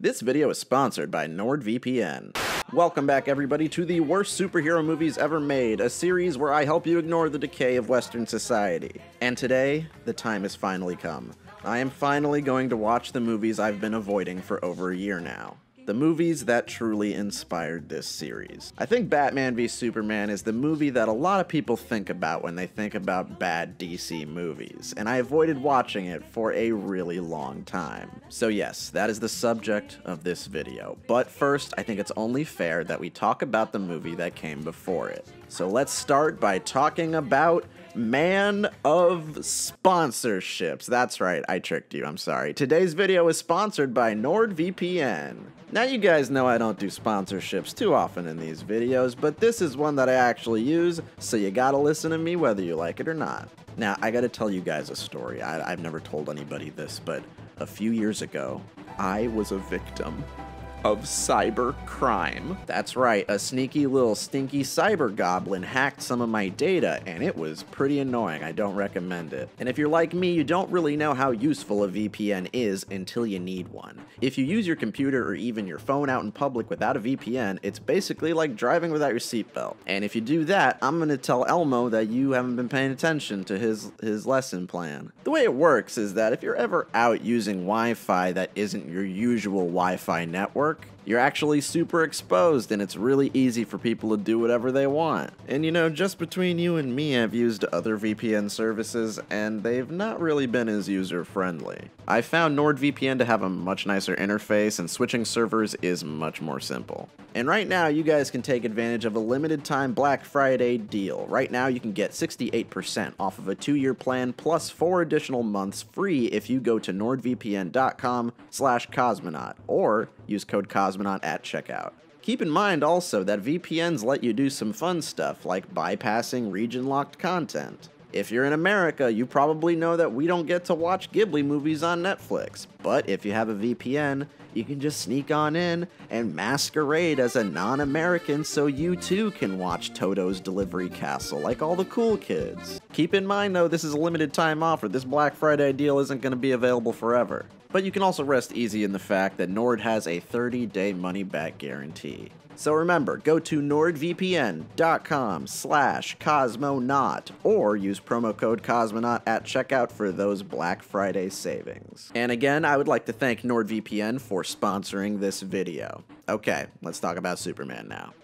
This video is sponsored by NordVPN. Welcome back everybody to the worst superhero movies ever made, a series where I help you ignore the decay of Western society. And today, the time has finally come. I am finally going to watch the movies I've been avoiding for over a year now. The movies that truly inspired this series. I think Batman v Superman is the movie that a lot of people think about when they think about bad DC movies, and I avoided watching it for a really long time. So yes, that is the subject of this video. But first, I think it's only fair that we talk about the movie that came before it. So let's start by talking about Man of Sponsorships. That's right, I tricked you, I'm sorry. Today's video is sponsored by NordVPN. Now you guys know I don't do sponsorships too often in these videos, but this is one that I actually use, so you gotta listen to me whether you like it or not. Now, I gotta tell you guys a story. I've never told anybody this, but a few years ago, I was a victim of cyber crime. That's right, a sneaky little stinky cyber goblin hacked some of my data, and it was pretty annoying. I don't recommend it. And if you're like me, you don't really know how useful a VPN is until you need one. If you use your computer or even your phone out in public without a VPN, it's basically like driving without your seatbelt. And if you do that, I'm gonna tell Elmo that you haven't been paying attention to his lesson plan. The way it works is that if you're ever out using Wi-Fi that isn't your usual Wi-Fi network, you're actually super exposed, and it's really easy for people to do whatever they want. And you know, just between you and me, I've used other VPN services, and they've not really been as user-friendly. I found NordVPN to have a much nicer interface, and switching servers is much more simple. And right now, you guys can take advantage of a limited-time Black Friday deal. Right now, you can get 68% off of a 2-year plan, plus 4 additional months free if you go to nordvpn.com/cosmonaut, or use code Cosmonaut at checkout. Keep in mind also that VPNs let you do some fun stuff like bypassing region-locked content. If you're in America, you probably know that we don't get to watch Ghibli movies on Netflix, but if you have a VPN, you can just sneak on in and masquerade as a non-American so you too can watch Toto's Delivery Castle like all the cool kids. Keep in mind though, this is a limited time offer. This Black Friday deal isn't going to be available forever. But you can also rest easy in the fact that Nord has a 30-day money-back guarantee. So remember, go to nordvpn.com/cosmonaut or use promo code Cosmonaut at checkout for those Black Friday savings. And again, I would like to thank NordVPN for sponsoring this video. Okay, let's talk about Superman now.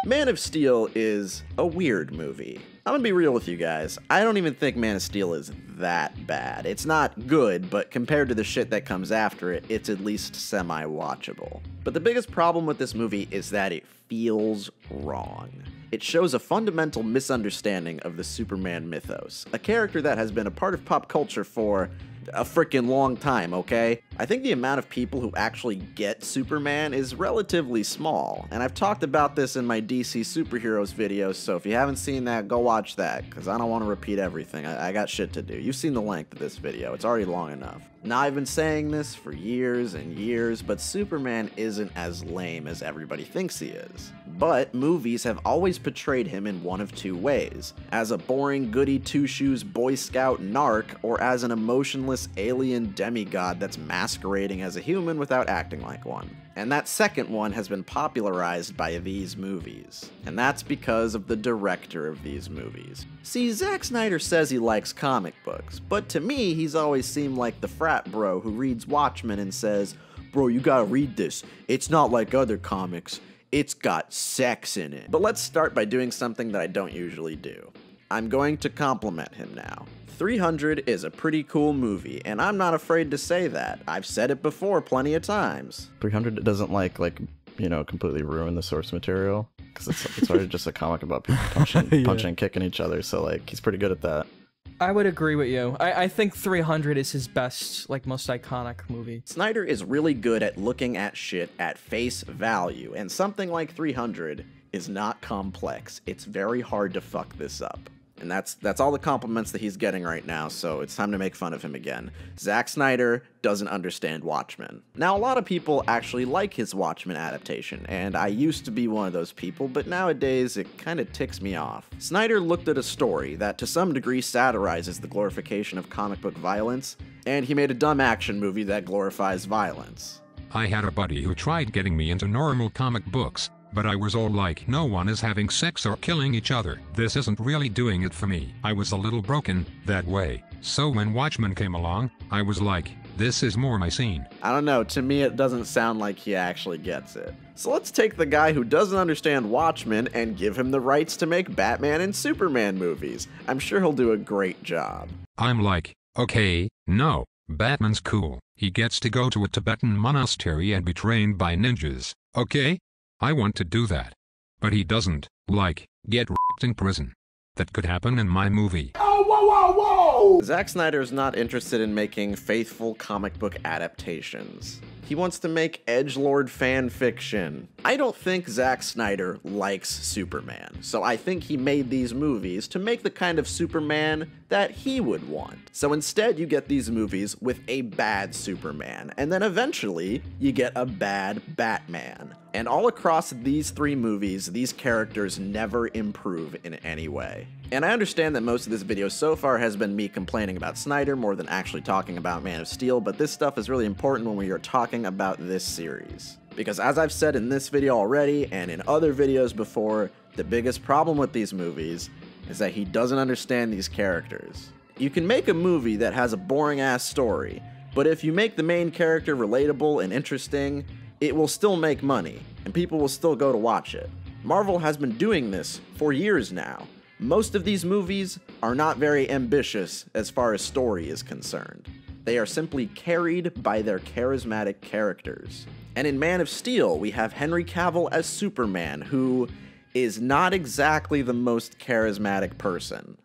Man of Steel is a weird movie. I'm gonna be real with you guys. I don't even think Man of Steel is that bad. It's not good, but compared to the shit that comes after it, it's at least semi-watchable. But the biggest problem with this movie is that it feels wrong. It shows a fundamental misunderstanding of the Superman mythos, a character that has been a part of pop culture for a freaking long time, okay? I think the amount of people who actually get Superman is relatively small, and I've talked about this in my DC superheroes videos, so if you haven't seen that, go watch that, because I don't want to repeat everything. I got shit to do. You've seen the length of this video. It's already long enough. Now, I've been saying this for years and years, but Superman isn't as lame as everybody thinks he is. But movies have always portrayed him in one of two ways: as a boring goody two-shoes Boy Scout narc, or as an emotionless alien demigod that's masquerading as a human without acting like one. And that second one has been popularized by these movies. And that's because of the director of these movies. See, Zack Snyder says he likes comic books, but to me, he's always seemed like the frat bro who reads Watchmen and says, "Bro, you gotta read this. It's not like other comics. It's got sex in it." But let's start by doing something that I don't usually do. I'm going to compliment him now. 300 is a pretty cool movie, and I'm not afraid to say that. I've said it before plenty of times. 300 doesn't completely ruin the source material, because it's already just a comic about people punching and kicking each other, so like he's pretty good at that. I would agree with you. I think 300 is his best, like, most iconic movie. Snyder is really good at looking at shit at face value, and something like 300 is not complex. It's very hard to fuck this up. And that's all the compliments that he's getting right now, so it's time to make fun of him again. Zack Snyder doesn't understand Watchmen. Now, a lot of people actually like his Watchmen adaptation, and I used to be one of those people, but nowadays it kind of ticks me off. Snyder looked at a story that to some degree satirizes the glorification of comic book violence, And he made a dumb action movie that glorifies violence. I had a buddy who tried getting me into normal comic books, but I was all like, no one is having sex or killing each other. This isn't really doing it for me. I was a little broken that way. So when Watchmen came along, I was like, this is more my scene. I don't know, to me it doesn't sound like he actually gets it. So let's take the guy who doesn't understand Watchmen and give him the rights to make Batman and Superman movies. I'm sure he'll do a great job. I'm like, okay, no, Batman's cool. He gets to go to a Tibetan monastery and be trained by ninjas. Okay? I want to do that. But he doesn't, like, get r***ed in prison. That could happen in my movie. Oh, whoa, whoa, whoa! Zack Snyder's not interested in making faithful comic book adaptations. He wants to make edgelord fan fiction. I don't think Zack Snyder likes Superman, so I think he made these movies to make the kind of Superman that he would want. So instead you get these movies with a bad Superman, and then eventually you get a bad Batman. And all across these three movies, these characters never improve in any way. And I understand that most of this video so far has been me complaining about Snyder more than actually talking about Man of Steel, but this stuff is really important when we are talking about this series. Because as I've said in this video already, and in other videos before, the biggest problem with these movies is that he doesn't understand these characters. You can make a movie that has a boring-ass story, but if you make the main character relatable and interesting, it will still make money, and people will still go to watch it. Marvel has been doing this for years now. Most of these movies are not very ambitious as far as story is concerned. They are simply carried by their charismatic characters. And in Man of Steel, we have Henry Cavill as Superman, who is not exactly the most charismatic person.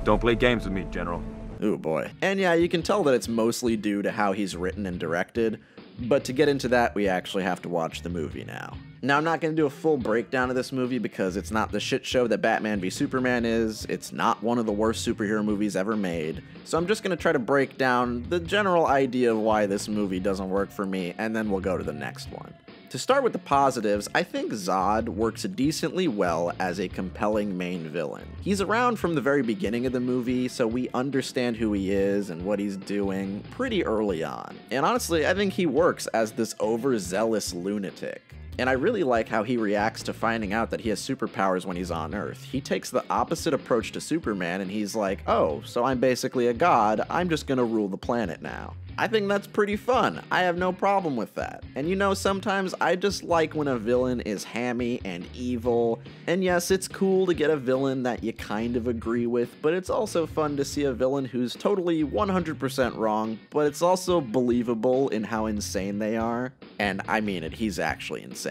Don't play games with me, General. Ooh boy. And yeah, you can tell that it's mostly due to how he's written and directed, but to get into that, we actually have to watch the movie now. Now, I'm not going to do a full breakdown of this movie because it's not the shit show that Batman v Superman is, it's not one of the worst superhero movies ever made, so I'm just going to try to break down the general idea of why this movie doesn't work for me, and then we'll go to the next one. To start with the positives, I think Zod works decently well as a compelling main villain. He's around from the very beginning of the movie, so we understand who he is and what he's doing pretty early on. And honestly, I think he works as this overzealous lunatic. And I really like how he reacts to finding out that he has superpowers when he's on Earth. He takes the opposite approach to Superman and he's like, oh, so I'm basically a god, I'm just gonna rule the planet now. I think that's pretty fun. I have no problem with that. And you know, sometimes I just like when a villain is hammy and evil. And yes, it's cool to get a villain that you kind of agree with, but it's also fun to see a villain who's totally 100% wrong, but it's also believable in how insane they are. And I mean it, he's actually insane.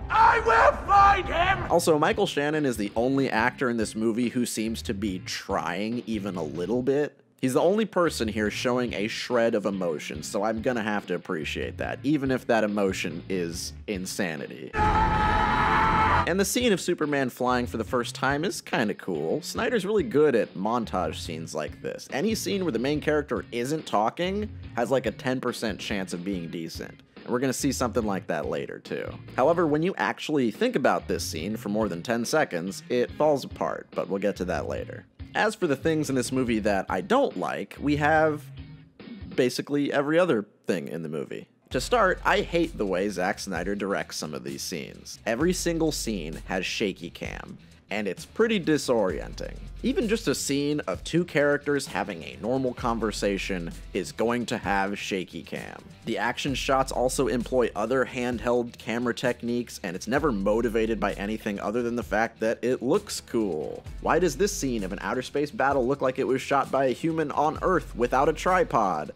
I will find him! Also, Michael Shannon is the only actor in this movie who seems to be trying even a little bit. He's the only person here showing a shred of emotion, so I'm gonna have to appreciate that, even if that emotion is insanity. And the scene of Superman flying for the first time is kinda cool. Snyder's really good at montage scenes like this. Any scene where the main character isn't talking has like a 10% chance of being decent. And we're gonna see something like that later too. However, when you actually think about this scene for more than 10 seconds, it falls apart, but we'll get to that later. As for the things in this movie that I don't like, we have basically every other thing in the movie. To start, I hate the way Zack Snyder directs some of these scenes. Every single scene has shaky cam, and it's pretty disorienting. Even just a scene of two characters having a normal conversation is going to have shaky cam. The action shots also employ other handheld camera techniques, and it's never motivated by anything other than the fact that it looks cool. Why does this scene of an outer space battle look like it was shot by a human on Earth without a tripod?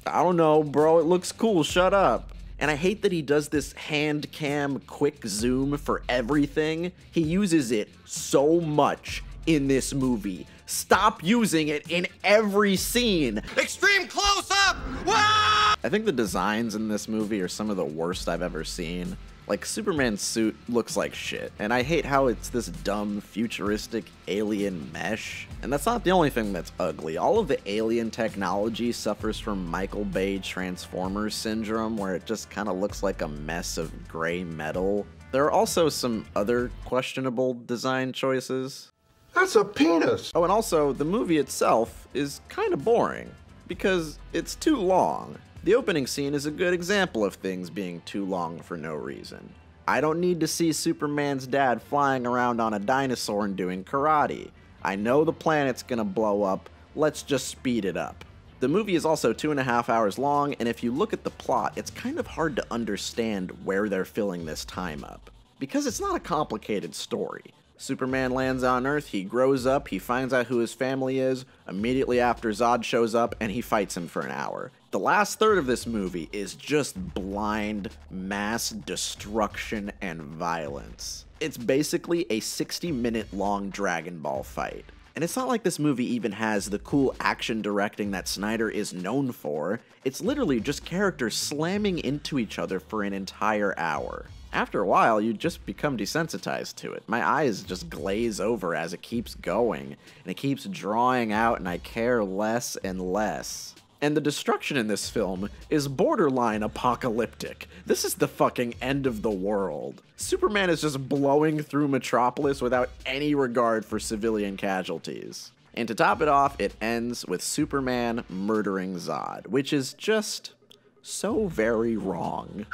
I don't know, bro, it looks cool, shut up. And I hate that he does this hand cam quick zoom for everything. He uses it so much in this movie. Stop using it in every scene. Extreme close-up! I think the designs in this movie are some of the worst I've ever seen. Like, Superman's suit looks like shit, and I hate how it's this dumb, futuristic alien mesh. And that's not the only thing that's ugly. All of the alien technology suffers from Michael Bay Transformers syndrome, where it just kind of looks like a mess of gray metal. There are also some other questionable design choices. That's a penis! Oh, and also, the movie itself is kind of boring. because it's too long. The opening scene is a good example of things being too long for no reason. I don't need to see Superman's dad flying around on a dinosaur and doing karate. I know the planet's gonna blow up, let's just speed it up. The movie is also 2.5 hours long, and if you look at the plot, it's kind of hard to understand where they're filling this time up. Because it's not a complicated story. Superman lands on Earth, he grows up, he finds out who his family is, immediately after Zod shows up, and he fights him for an hour. The last third of this movie is just blind mass destruction and violence. It's basically a 60-minute long Dragon Ball fight. And it's not like this movie even has the cool action directing that Snyder is known for. It's literally just characters slamming into each other for an entire hour. After a while, you just become desensitized to it. My eyes just glaze over as it keeps going, and it keeps drawing out, and I care less and less. And the destruction in this film is borderline apocalyptic. This is the fucking end of the world. Superman is just blowing through Metropolis without any regard for civilian casualties. And to top it off, it ends with Superman murdering Zod, which is just so very wrong.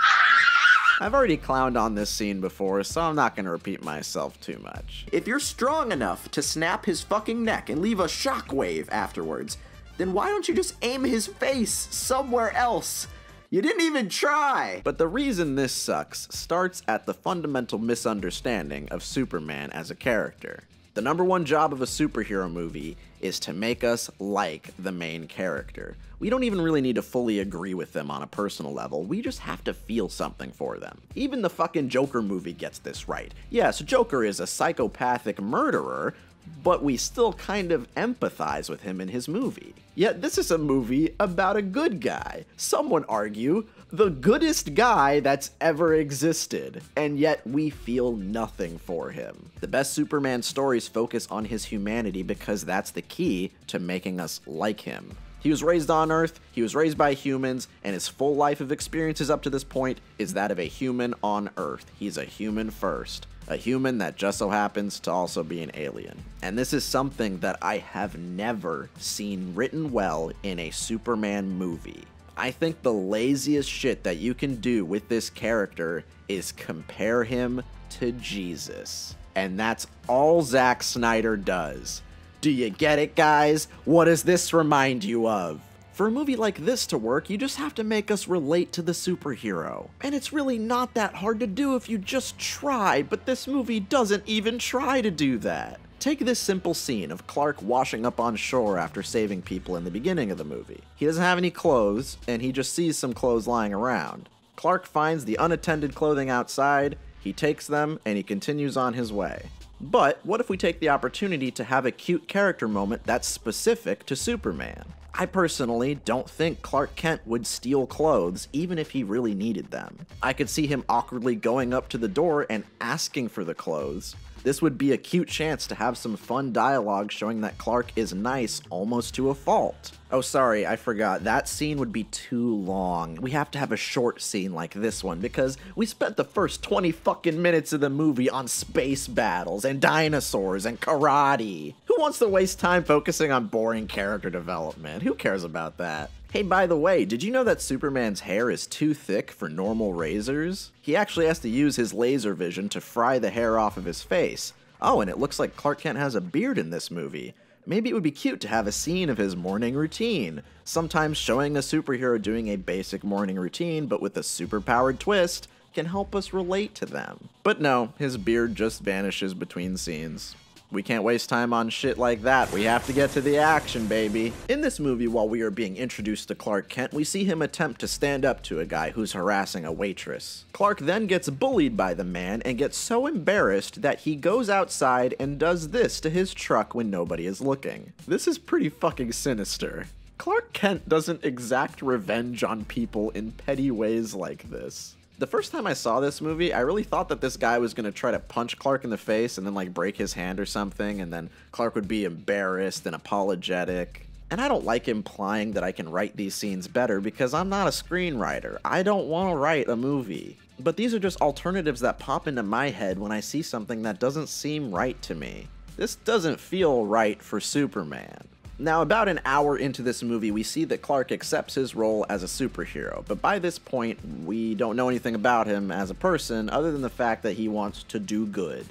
I've already clowned on this scene before, so I'm not gonna repeat myself too much. If you're strong enough to snap his fucking neck and leave a shockwave afterwards, then why don't you just aim his face somewhere else? You didn't even try! But the reason this sucks starts at the fundamental misunderstanding of Superman as a character. The number one job of a superhero movie is to make us like the main character. We don't even really need to fully agree with them on a personal level, we just have to feel something for them. Even the fucking Joker movie gets this right. Yes, Joker is a psychopathic murderer, but we still kind of empathize with him in his movie. Yet this is a movie about a good guy. Some would argue, the goodest guy that's ever existed, and yet we feel nothing for him. The best Superman stories focus on his humanity because that's the key to making us like him. He was raised on Earth, he was raised by humans, and his full life of experiences up to this point is that of a human on Earth. He's a human first. A human that just so happens to also be an alien. And this is something that I have never seen written well in a Superman movie. I think the laziest shit that you can do with this character is compare him to Jesus. And that's all Zack Snyder does. Do you get it, guys? What does this remind you of? For a movie like this to work, you just have to make us relate to the superhero. And it's really not that hard to do if you just try, but this movie doesn't even try to do that. Take this simple scene of Clark washing up on shore after saving people in the beginning of the movie. He doesn't have any clothes, and he just sees some clothes lying around. Clark finds the unattended clothing outside, he takes them, and he continues on his way. But what if we take the opportunity to have a cute character moment that's specific to Superman? I personally don't think Clark Kent would steal clothes even if he really needed them. I could see him awkwardly going up to the door and asking for the clothes. This would be a cute chance to have some fun dialogue showing that Clark is nice almost to a fault. Oh, sorry, I forgot. That scene would be too long. We have to have a short scene like this one because we spent the first 20 fucking minutes of the movie on space battles and dinosaurs and karate. Who wants to waste time focusing on boring character development? Who cares about that? Hey, by the way, did you know that Superman's hair is too thick for normal razors? He actually has to use his laser vision to fry the hair off of his face. Oh, and it looks like Clark Kent has a beard in this movie. Maybe it would be cute to have a scene of his morning routine, sometimes showing a superhero doing a basic morning routine, but with a superpowered twist, can help us relate to them. But no, his beard just vanishes between scenes. We can't waste time on shit like that. We have to get to the action, baby. In this movie, while we are being introduced to Clark Kent, we see him attempt to stand up to a guy who's harassing a waitress. Clark then gets bullied by the man and gets so embarrassed that he goes outside and does this to his truck when nobody is looking. This is pretty fucking sinister. Clark Kent doesn't exact revenge on people in petty ways like this. The first time I saw this movie, I really thought that this guy was going to try to punch Clark in the face and then like break his hand or something, and then Clark would be embarrassed and apologetic. And I don't like implying that I can write these scenes better because I'm not a screenwriter. I don't want to write a movie. But these are just alternatives that pop into my head when I see something that doesn't seem right to me. This doesn't feel right for Superman. Now, about an hour into this movie, we see that Clark accepts his role as a superhero, but by this point, we don't know anything about him as a person other than the fact that he wants to do good,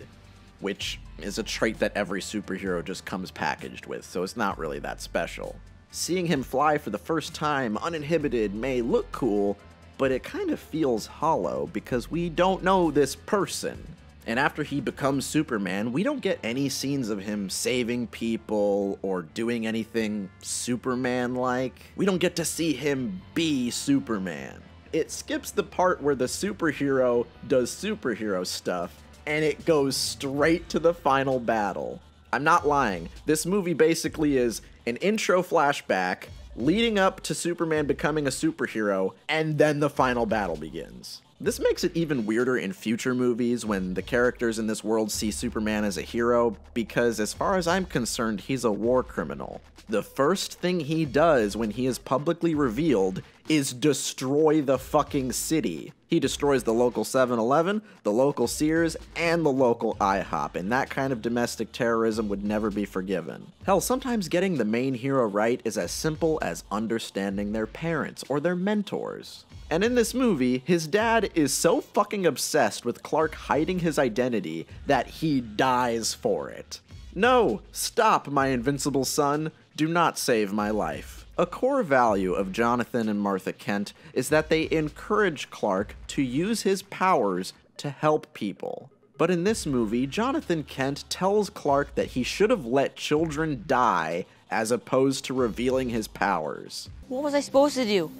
which is a trait that every superhero just comes packaged with, so it's not really that special. Seeing him fly for the first time uninhibited may look cool, but it kind of feels hollow because we don't know this person. And after he becomes Superman, we don't get any scenes of him saving people or doing anything Superman-like. We don't get to see him be Superman. It skips the part where the superhero does superhero stuff, and it goes straight to the final battle. I'm not lying. This movie basically is an intro flashback leading up to Superman becoming a superhero, and then the final battle begins. This makes it even weirder in future movies when the characters in this world see Superman as a hero, because as far as I'm concerned, he's a war criminal. The first thing he does when he is publicly revealed is destroy the fucking city. He destroys the local 7-Eleven, the local Sears, and the local IHOP, and that kind of domestic terrorism would never be forgiven. Hell, sometimes getting the main hero right is as simple as understanding their parents or their mentors. And in this movie, his dad is so fucking obsessed with Clark hiding his identity that he dies for it. No, stop, my invincible son. Do not save my life. A core value of Jonathan and Martha Kent is that they encourage Clark to use his powers to help people. But in this movie, Jonathan Kent tells Clark that he should have let children die as opposed to revealing his powers. What was I supposed to do?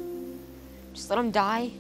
Just let him die?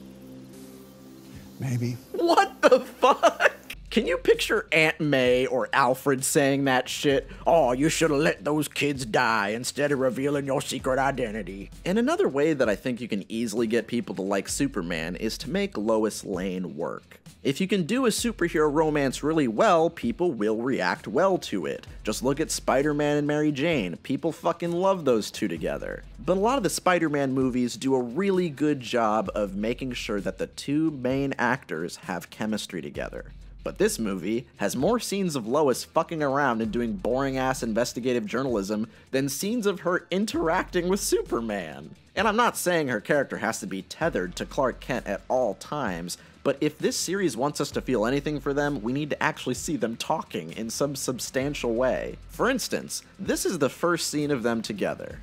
Maybe. What the fuck? Can you picture Aunt May or Alfred saying that shit? Oh, you should have let those kids die instead of revealing your secret identity. And another way that I think you can easily get people to like Superman is to make Lois Lane work. If you can do a superhero romance really well, people will react well to it. Just look at Spider-Man and Mary Jane. People fucking love those two together. But a lot of the Spider-Man movies do a really good job of making sure that the two main actors have chemistry together. But this movie has more scenes of Lois fucking around and doing boring-ass investigative journalism than scenes of her interacting with Superman. And I'm not saying her character has to be tethered to Clark Kent at all times, but if this series wants us to feel anything for them, we need to actually see them talking in some substantial way. For instance, this is the first scene of them together.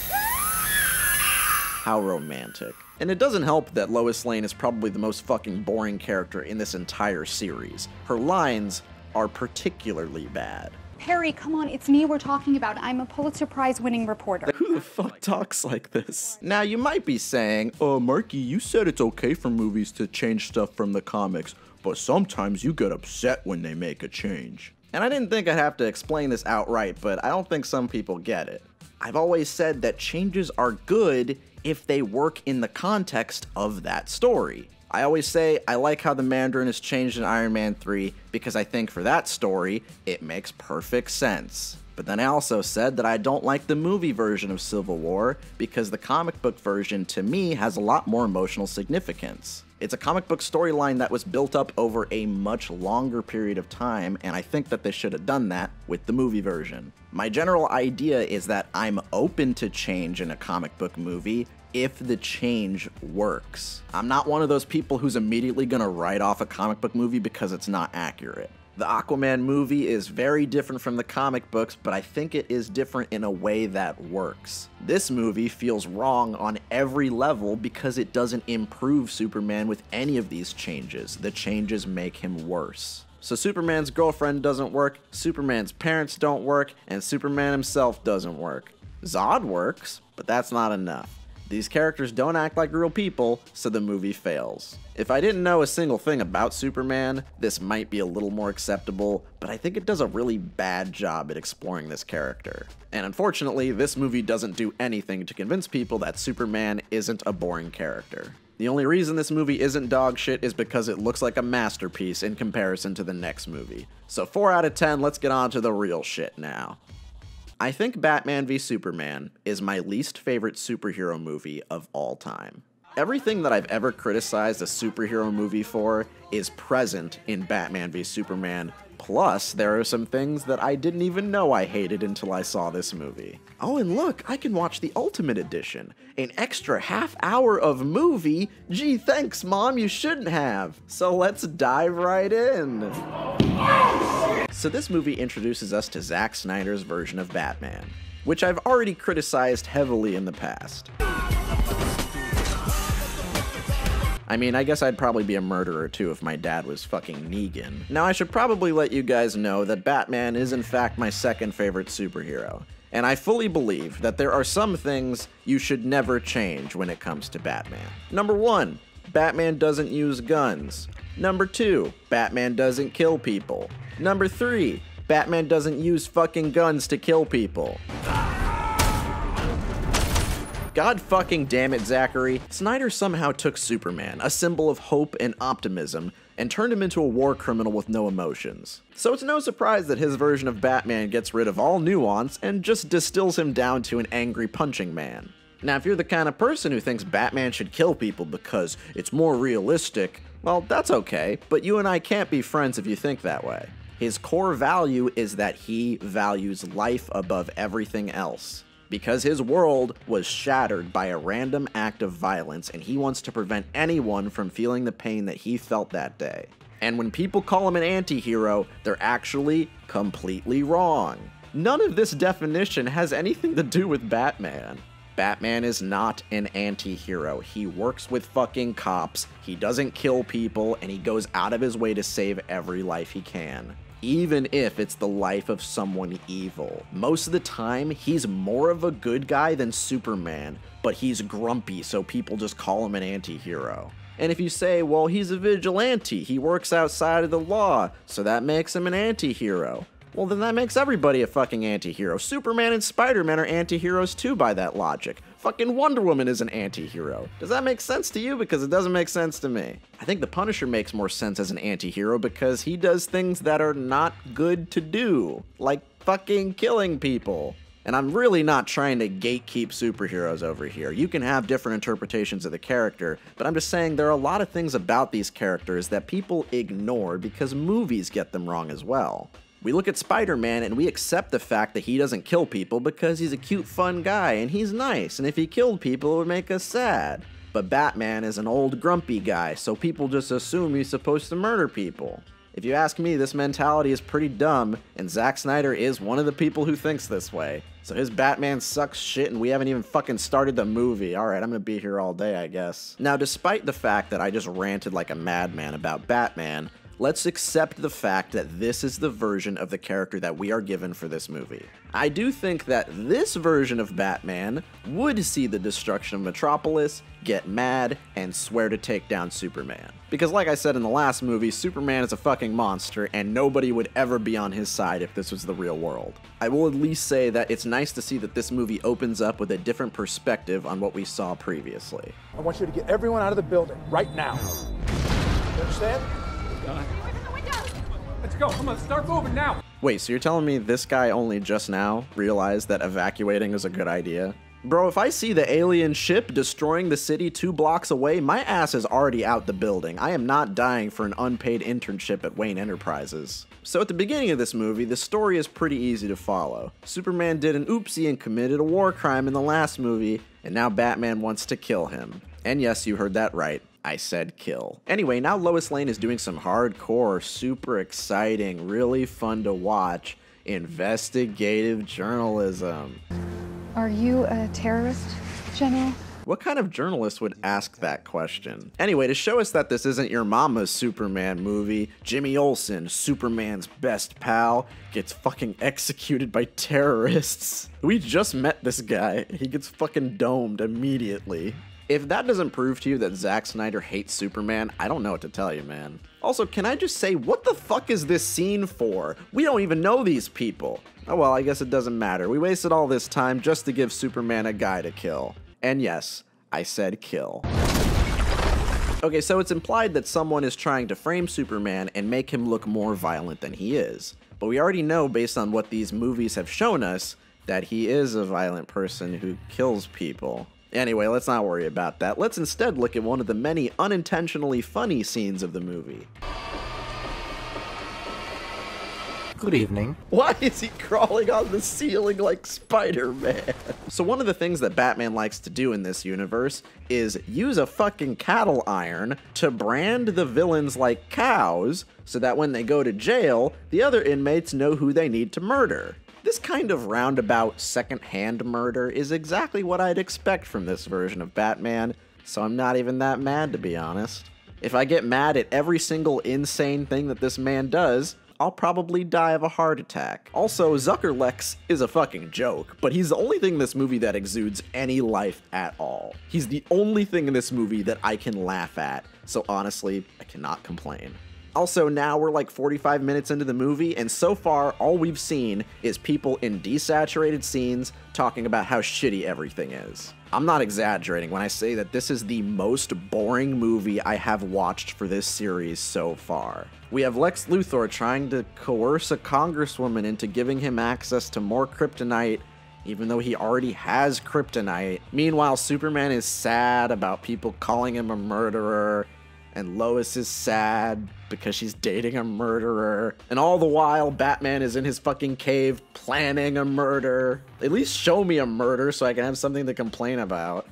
How romantic. And it doesn't help that Lois Lane is probably the most fucking boring character in this entire series. Her lines are particularly bad. Harry, come on, it's me we're talking about. I'm a Pulitzer Prize winning reporter. Who the fuck talks like this? Now, you might be saying, Marky, you said it's okay for movies to change stuff from the comics, but sometimes you get upset when they make a change. And I didn't think I'd have to explain this outright, but I don't think some people get it. I've always said that changes are good if they work in the context of that story. I always say I like how the Mandarin is changed in Iron Man 3 because I think for that story, it makes perfect sense. But then I also said that I don't like the movie version of Civil War because the comic book version, to me, has a lot more emotional significance. It's a comic book storyline that was built up over a much longer period of time, and I think that they should have done that with the movie version. My general idea is that I'm open to change in a comic book movie if the change works. I'm not one of those people who's immediately gonna write off a comic book movie because it's not accurate. The Aquaman movie is very different from the comic books, but I think it is different in a way that works. This movie feels wrong on every level because it doesn't improve Superman with any of these changes. The changes make him worse. So Superman's girlfriend doesn't work, Superman's parents don't work, and Superman himself doesn't work. Zod works, but that's not enough. These characters don't act like real people, so the movie fails. If I didn't know a single thing about Superman, this might be a little more acceptable, but I think it does a really bad job at exploring this character. And unfortunately, this movie doesn't do anything to convince people that Superman isn't a boring character. The only reason this movie isn't dog shit is because it looks like a masterpiece in comparison to the next movie. So 4 out of 10, let's get on to the real shit now. I think Batman v Superman is my least favorite superhero movie of all time. Everything that I've ever criticized a superhero movie for is present in Batman v Superman. Plus, there are some things that I didn't even know I hated until I saw this movie. Oh, and look, I can watch the Ultimate Edition. An extra half hour of movie? Gee, thanks, Mom, you shouldn't have. So let's dive right in. So this movie introduces us to Zack Snyder's version of Batman, which I've already criticized heavily in the past. I mean, I guess I'd probably be a murderer too if my dad was fucking Negan. Now, I should probably let you guys know that Batman is in fact my second favorite superhero, and I fully believe that there are some things you should never change when it comes to Batman. Number 1, Batman doesn't use guns. Number 2, Batman doesn't kill people. Number 3, Batman doesn't use fucking guns to kill people. God fucking damn it, Zachary. Snyder somehow took Superman, a symbol of hope and optimism, and turned him into a war criminal with no emotions. So it's no surprise that his version of Batman gets rid of all nuance and just distills him down to an angry punching man. Now, if you're the kind of person who thinks Batman should kill people because it's more realistic, well, that's okay, but you and I can't be friends if you think that way. His core value is that he values life above everything else. Because his world was shattered by a random act of violence, and he wants to prevent anyone from feeling the pain that he felt that day. And when people call him an anti-hero, they're actually completely wrong. None of this definition has anything to do with Batman. Batman is not an anti-hero. He works with fucking cops, he doesn't kill people, and he goes out of his way to save every life he can. Even if it's the life of someone evil. Most of the time, he's more of a good guy than Superman, but he's grumpy, so people just call him an anti-hero. And if you say, well, he's a vigilante, he works outside of the law, so that makes him an anti-hero. Well, then that makes everybody a fucking anti-hero. Superman and Spider-Man are anti-heroes too by that logic. Fucking Wonder Woman is an anti-hero. Does that make sense to you? Because it doesn't make sense to me. I think the Punisher makes more sense as an anti-hero because he does things that are not good to do, like fucking killing people. And I'm really not trying to gatekeep superheroes over here. You can have different interpretations of the character, but I'm just saying there are a lot of things about these characters that people ignore because movies get them wrong as well. We look at Spider-Man and we accept the fact that he doesn't kill people because he's a cute, fun guy and he's nice, and if he killed people it would make us sad. But Batman is an old, grumpy guy, so people just assume he's supposed to murder people. If you ask me, this mentality is pretty dumb, and Zack Snyder is one of the people who thinks this way. So his Batman sucks shit and we haven't even fucking started the movie. Alright, I'm gonna be here all day, I guess. Now, despite the fact that I just ranted like a madman about Batman, let's accept the fact that this is the version of the character that we are given for this movie. I do think that this version of Batman would see the destruction of Metropolis, get mad, and swear to take down Superman. Because like I said in the last movie, Superman is a fucking monster, and nobody would ever be on his side if this was the real world. I will at least say that it's nice to see that this movie opens up with a different perspective on what we saw previously. I want you to get everyone out of the building, right now. You understand? Let's go, come on, start moving now. Wait, so you're telling me this guy only just now realized that evacuating is a good idea? Bro, if I see the alien ship destroying the city 2 blocks away, my ass is already out the building. I am not dying for an unpaid internship at Wayne Enterprises. So at the beginning of this movie, the story is pretty easy to follow. Superman did an oopsie and committed a war crime in the last movie, and now Batman wants to kill him. And yes, you heard that right. I said kill. Anyway, now Lois Lane is doing some hardcore, super exciting, really fun to watch investigative journalism. Are you a terrorist, General? What kind of journalist would ask that question? Anyway, to show us that this isn't your mama's Superman movie, Jimmy Olsen, Superman's best pal, gets fucking executed by terrorists. We just met this guy. He gets fucking domed immediately. If that doesn't prove to you that Zack Snyder hates Superman, I don't know what to tell you, man. Also, can I just say, what the fuck is this scene for? We don't even know these people. Oh well, I guess it doesn't matter. We wasted all this time just to give Superman a guy to kill. And yes, I said kill. Okay, so it's implied that someone is trying to frame Superman and make him look more violent than he is. But we already know, based on what these movies have shown us, that he is a violent person who kills people. Anyway, let's not worry about that. Let's instead look at one of the many unintentionally funny scenes of the movie. Good evening. Why is he crawling on the ceiling like Spider-Man? So one of the things that Batman likes to do in this universe is use a fucking cattle iron to brand the villains like cows so that when they go to jail, the other inmates know who they need to murder. This kind of roundabout second-hand murder is exactly what I'd expect from this version of Batman, so I'm not even that mad, to be honest. If I get mad at every single insane thing that this man does, I'll probably die of a heart attack. Also, Zucker Lex is a fucking joke, but he's the only thing in this movie that exudes any life at all. He's the only thing in this movie that I can laugh at, so honestly, I cannot complain. Also, now we're like 45 minutes into the movie, and so far, all we've seen is people in desaturated scenes talking about how shitty everything is. I'm not exaggerating when I say that this is the most boring movie I have watched for this series so far. We have Lex Luthor trying to coerce a congresswoman into giving him access to more kryptonite, even though he already has kryptonite. Meanwhile, Superman is sad about people calling him a murderer, and Lois is sad because she's dating a murderer. And all the while, Batman is in his fucking cave planning a murder. At least show me a murder so I can have something to complain about.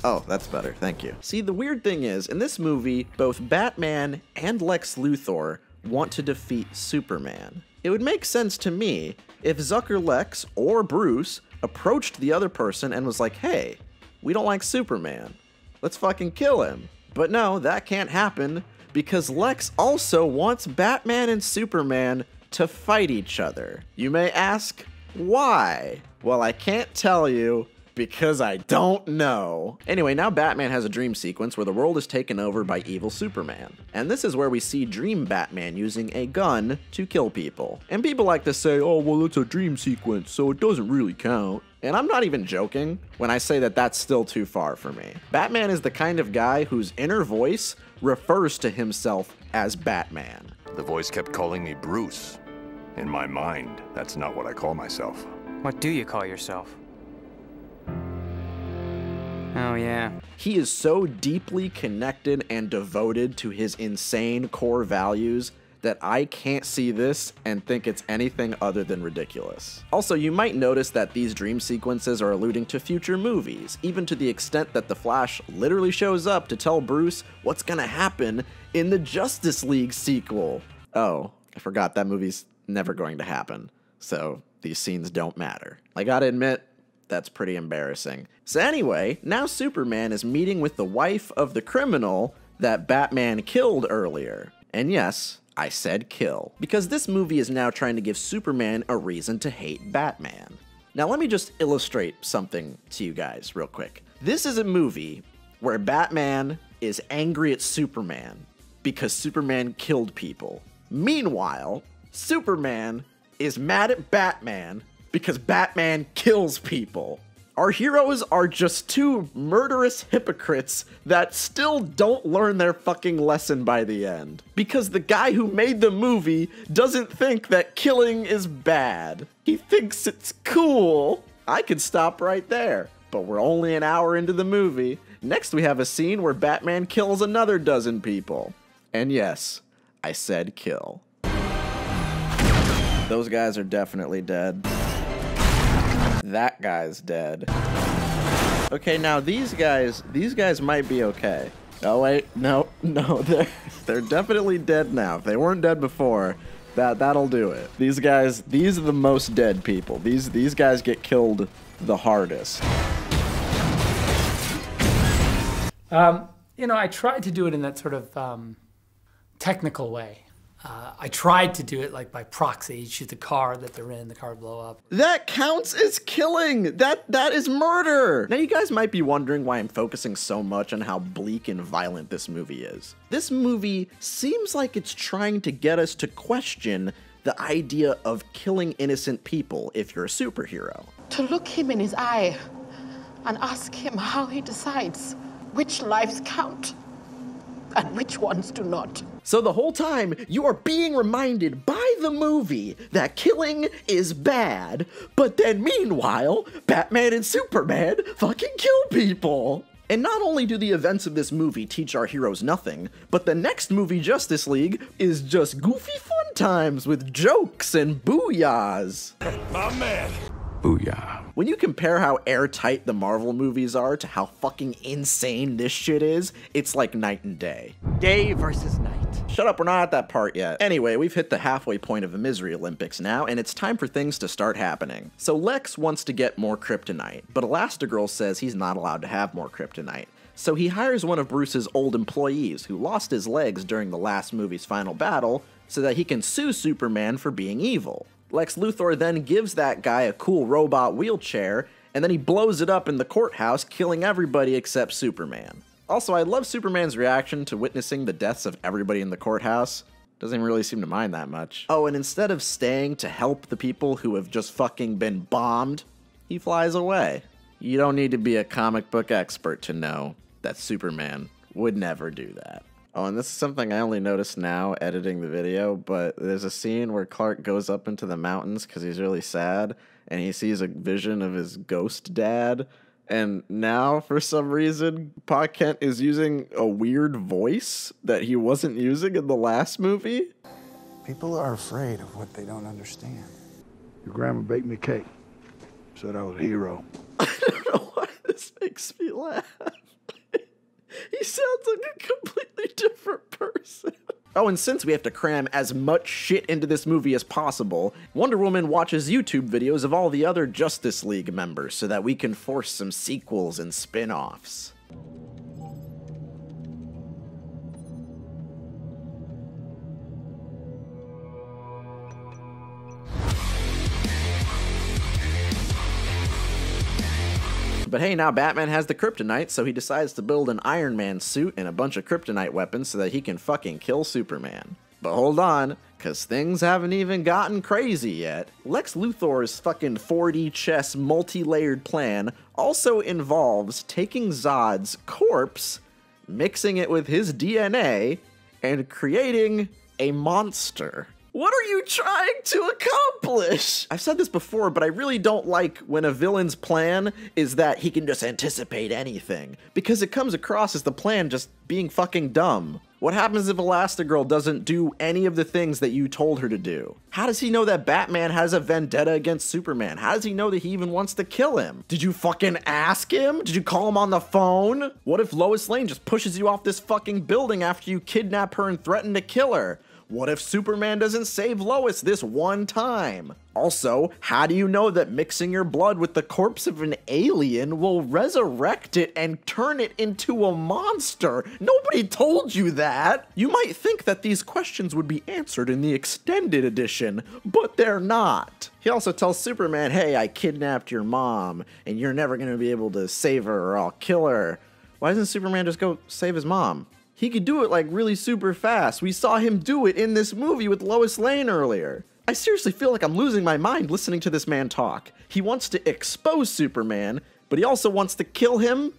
Oh, that's better, thank you. See, the weird thing is, in this movie, both Batman and Lex Luthor want to defeat Superman. It would make sense to me if Zucker Lex or Bruce approached the other person and was like, hey, we don't like Superman. Let's fucking kill him. But no, that can't happen because Lex also wants Batman and Superman to fight each other. You may ask, why? Well, I can't tell you because I don't know. Anyway, now Batman has a dream sequence where the world is taken over by evil Superman. And this is where we see Dream Batman using a gun to kill people. And people like to say, oh, well, it's a dream sequence, so it doesn't really count. And I'm not even joking when I say that that's still too far for me. Batman is the kind of guy whose inner voice refers to himself as Batman. The voice kept calling me Bruce. In my mind, that's not what I call myself. What do you call yourself? Oh, yeah. He is so deeply connected and devoted to his insane core values that I can't see this and think it's anything other than ridiculous. Also, you might notice that these dream sequences are alluding to future movies, even to the extent that the Flash literally shows up to tell Bruce what's gonna happen in the Justice League sequel. Oh, I forgot that movie's never going to happen, so these scenes don't matter. I gotta admit, that's pretty embarrassing. So anyway, now Superman is meeting with the wife of the criminal that Batman killed earlier. And yes, I said kill, because this movie is now trying to give Superman a reason to hate Batman. Now let me just illustrate something to you guys real quick. This is a movie where Batman is angry at Superman because Superman killed people. Meanwhile, Superman is mad at Batman because Batman kills people. Our heroes are just two murderous hypocrites that still don't learn their fucking lesson by the end. Because the guy who made the movie doesn't think that killing is bad. He thinks it's cool. I could stop right there, but we're only an hour into the movie. Next we have a scene where Batman kills another dozen people. And yes, I said kill. Those guys are definitely dead. That guy's dead. Okay, now these guys might be okay. Oh wait, no, they're definitely dead now. If they weren't dead before, that'll do it. These are the most dead people. These guys get killed the hardest. You know, I tried to do it in that sort of technical way. I tried to do it like by proxy, shoot the car that they're in, the car blow up. That counts as killing! That is murder! Now you guys might be wondering why I'm focusing so much on how bleak and violent this movie is. This movie seems like it's trying to get us to question the idea of killing innocent people if you're a superhero. To look him in his eye and ask him how he decides which lives count. and which ones do not. So the whole time, you are being reminded by the movie that killing is bad, but then meanwhile, Batman and Superman fucking kill people. And not only do the events of this movie teach our heroes nothing, but the next movie, Justice League, is just goofy fun times with jokes and booyahs. My man. Booyah. When you compare how airtight the Marvel movies are to how fucking insane this shit is, it's like night and day. Day versus night. Shut up, we're not at that part yet. Anyway, we've hit the halfway point of the Misery Olympics now, and it's time for things to start happening. So Lex wants to get more kryptonite, but Elastigirl says he's not allowed to have more kryptonite. So he hires one of Bruce's old employees who lost his legs during the last movie's final battle so that he can sue Superman for being evil. Lex Luthor then gives that guy a cool robot wheelchair, and then he blows it up in the courthouse, killing everybody except Superman. Also, I love Superman's reaction to witnessing the deaths of everybody in the courthouse. Doesn't really seem to mind that much. Oh, and instead of staying to help the people who have just fucking been bombed, he flies away. You don't need to be a comic book expert to know that Superman would never do that. Oh, and this is something I only noticed now editing the video, but there's a scene where Clark goes up into the mountains because he's really sad, and he sees a vision of his ghost dad, and now, for some reason, Pa Kent is using a weird voice that he wasn't using in the last movie. People are afraid of what they don't understand. Your grandma baked me cake. Said I was a hero. I don't know why this makes me laugh. He sounds like a completely different person. Oh, and since we have to cram as much shit into this movie as possible, Wonder Woman watches YouTube videos of all the other Justice League members so that we can force some sequels and spin-offs. But hey, now Batman has the kryptonite, so he decides to build an Iron Man suit and a bunch of kryptonite weapons so that he can fucking kill Superman. But hold on, cause things haven't even gotten crazy yet. Lex Luthor's fucking 4D chess multi-layered plan also involves taking Zod's corpse, mixing it with his DNA, and creating a monster. What are you trying to accomplish? I've said this before, but I really don't like when a villain's plan is that he can just anticipate anything, because it comes across as the plan just being fucking dumb. What happens if Elastigirl doesn't do any of the things that you told her to do? How does he know that Batman has a vendetta against Superman? How does he know that he even wants to kill him? Did you fucking ask him? Did you call him on the phone? What if Lois Lane just pushes you off this fucking building after you kidnap her and threaten to kill her? What if Superman doesn't save Lois this one time? Also, how do you know that mixing your blood with the corpse of an alien will resurrect it and turn it into a monster? Nobody told you that. You might think that these questions would be answered in the extended edition, but they're not. He also tells Superman, hey, I kidnapped your mom, and you're never gonna be able to save her or I'll kill her. Why doesn't Superman just go save his mom? He could do it like really super fast. We saw him do it in this movie with Lois Lane earlier. I seriously feel like I'm losing my mind listening to this man talk. He wants to expose Superman, but he also wants to kill him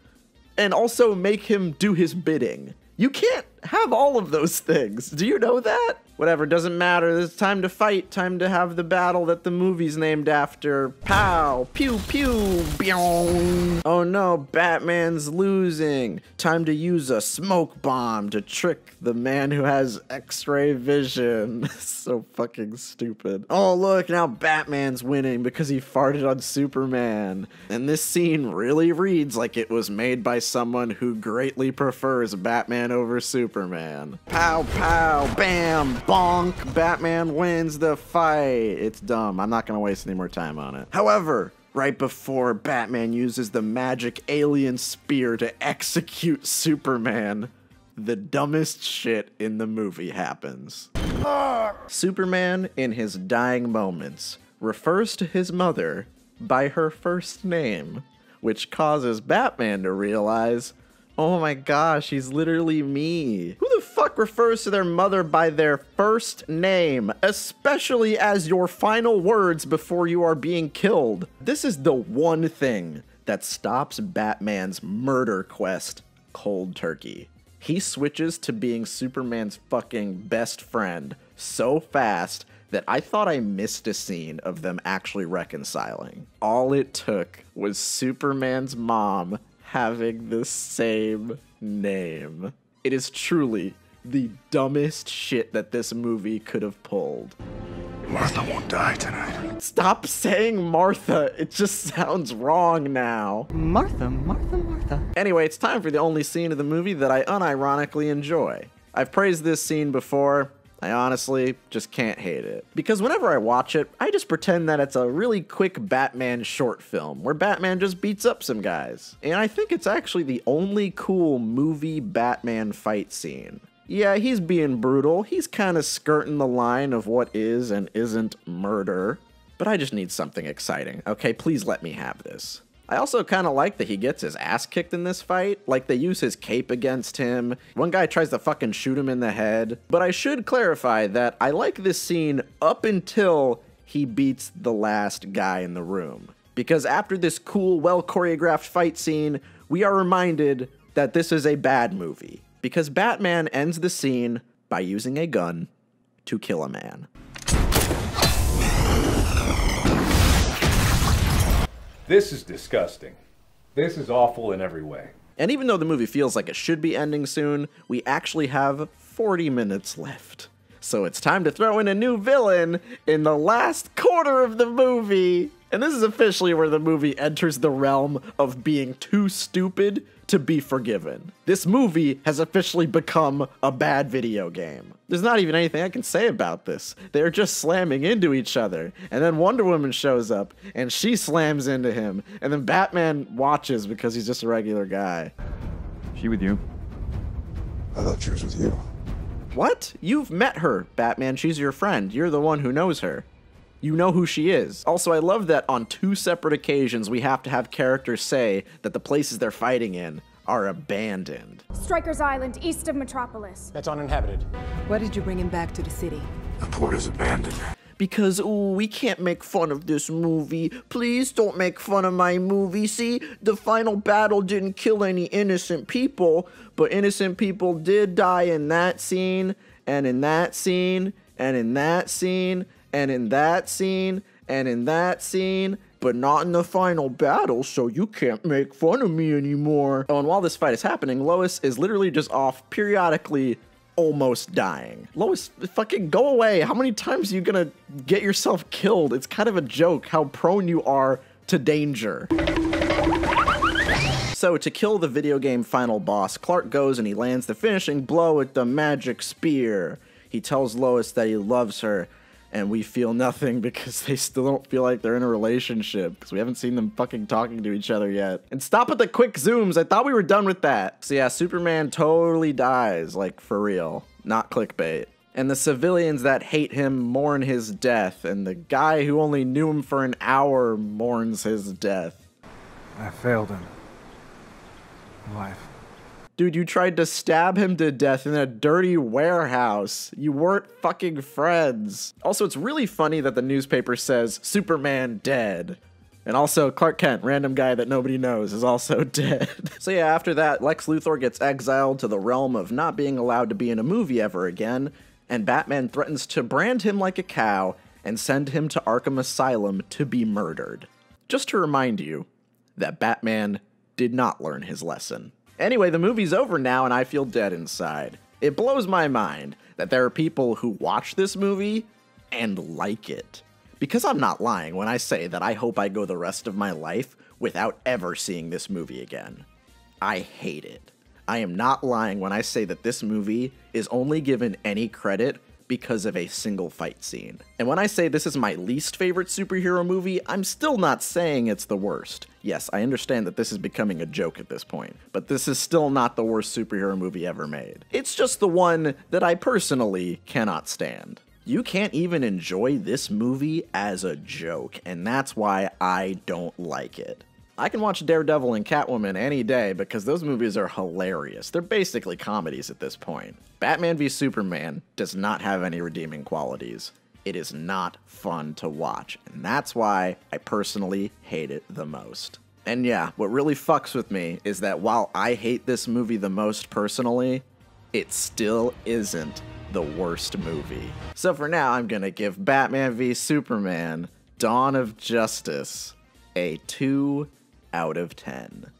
and also make him do his bidding. You can't have all of those things. Do you know that? Whatever, doesn't matter. It's time to fight. Time to have the battle that the movie's named after. Pow! Pew pew! Byong! Oh no, Batman's losing. Time to use a smoke bomb to trick the man who has X-ray vision. So fucking stupid. Oh look, now Batman's winning because he farted on Superman. And this scene really reads like it was made by someone who greatly prefers Batman over Superman. Pow pow! Bam! Bonk! Batman wins the fight. It's dumb. I'm not gonna waste any more time on it. However, right before Batman uses the magic alien spear to execute Superman, the dumbest shit in the movie happens. Superman, in his dying moments, refers to his mother by her first name, which causes Batman to realize, oh my gosh, he's literally me. Who the fuck refers to their mother by their first name, especially as your final words before you are being killed? This is the one thing that stops Batman's murder quest cold turkey. he switches to being Superman's fucking best friend so fast that I thought I missed a scene of them actually reconciling. All it took was Superman's mom having the same name. It is truly the dumbest shit that this movie could have pulled. Martha won't die tonight. Stop saying Martha. It just sounds wrong now. Martha, Martha, Martha. Anyway, it's time for the only scene of the movie that I unironically enjoy. I've praised this scene before. I honestly just can't hate it. Because whenever I watch it, I just pretend that it's a really quick Batman short film where Batman just beats up some guys. And I think it's actually the only cool movie Batman fight scene. Yeah, he's being brutal. He's kind of skirting the line of what is and isn't murder. But I just need something exciting, okay? Please let me have this. I also kind of like that he gets his ass kicked in this fight. Like, they use his cape against him. One guy tries to fucking shoot him in the head. But I should clarify that I like this scene up until he beats the last guy in the room. Because after this cool, well-choreographed fight scene, we are reminded that this is a bad movie. Because Batman ends the scene by using a gun to kill a man. This is disgusting. This is awful in every way. And even though the movie feels like it should be ending soon, we actually have 40 minutes left. So it's time to throw in a new villain in the last quarter of the movie. And this is officially where the movie enters the realm of being too stupid to be forgiven. This movie has officially become a bad video game. There's not even anything I can say about this. They're just slamming into each other. And then Wonder Woman shows up, and she slams into him. And then Batman watches because he's just a regular guy. She with you? I thought she was with you. What? You've met her, Batman. She's your friend. You're the one who knows her. You know who she is. Also, I love that on 2 separate occasions we have to have characters say that the places they're fighting in are abandoned. Strikers Island, east of Metropolis. That's uninhabited. Why did you bring him back to the city? The port is abandoned. Because, ooh, we can't make fun of this movie. Please don't make fun of my movie. See, the final battle didn't kill any innocent people, but innocent people did die in that scene, and in that scene, and in that scene, and in that scene, and in that scene, but not in the final battle, so you can't make fun of me anymore. Oh, and while this fight is happening, Lois is literally just off periodically almost dying. Lois, fucking go away. How many times are you gonna get yourself killed? It's kind of a joke how prone you are to danger. So to kill the video game final boss, Clark goes and he lands the finishing blow with the magic spear. He tells Lois that he loves her, and we feel nothing because they still don't feel like they're in a relationship because we haven't seen them fucking talking to each other yet. And stop with the quick zooms. I thought we were done with that. So yeah, Superman totally dies, like for real, not clickbait. And the civilians that hate him mourn his death, and the guy who only knew him for an hour mourns his death. I failed him. Life. Dude, you tried to stab him to death in a dirty warehouse. You weren't fucking friends. Also, it's really funny that the newspaper says Superman dead. And also, Clark Kent, random guy that nobody knows, is also dead. So yeah, after that, Lex Luthor gets exiled to the realm of not being allowed to be in a movie ever again, and Batman threatens to brand him like a cow and send him to Arkham Asylum to be murdered. Just to remind you that Batman did not learn his lesson. Anyway, the movie's over now and I feel dead inside. It blows my mind that there are people who watch this movie and like it. Because I'm not lying when I say that I hope I go the rest of my life without ever seeing this movie again. I hate it. I am not lying when I say that this movie is only given any credit because of a single fight scene. And when I say this is my least favorite superhero movie, I'm still not saying it's the worst. Yes, I understand that this is becoming a joke at this point, but this is still not the worst superhero movie ever made. It's just the one that I personally cannot stand. You can't even enjoy this movie as a joke, and that's why I don't like it. I can watch Daredevil and Catwoman any day because those movies are hilarious. They're basically comedies at this point. Batman v Superman does not have any redeeming qualities. It is not fun to watch, and that's why I personally hate it the most. And yeah, what really fucks with me is that while I hate this movie the most personally, it still isn't the worst movie. So for now, I'm gonna give Batman v Superman: Dawn of Justice a 2 out of 10.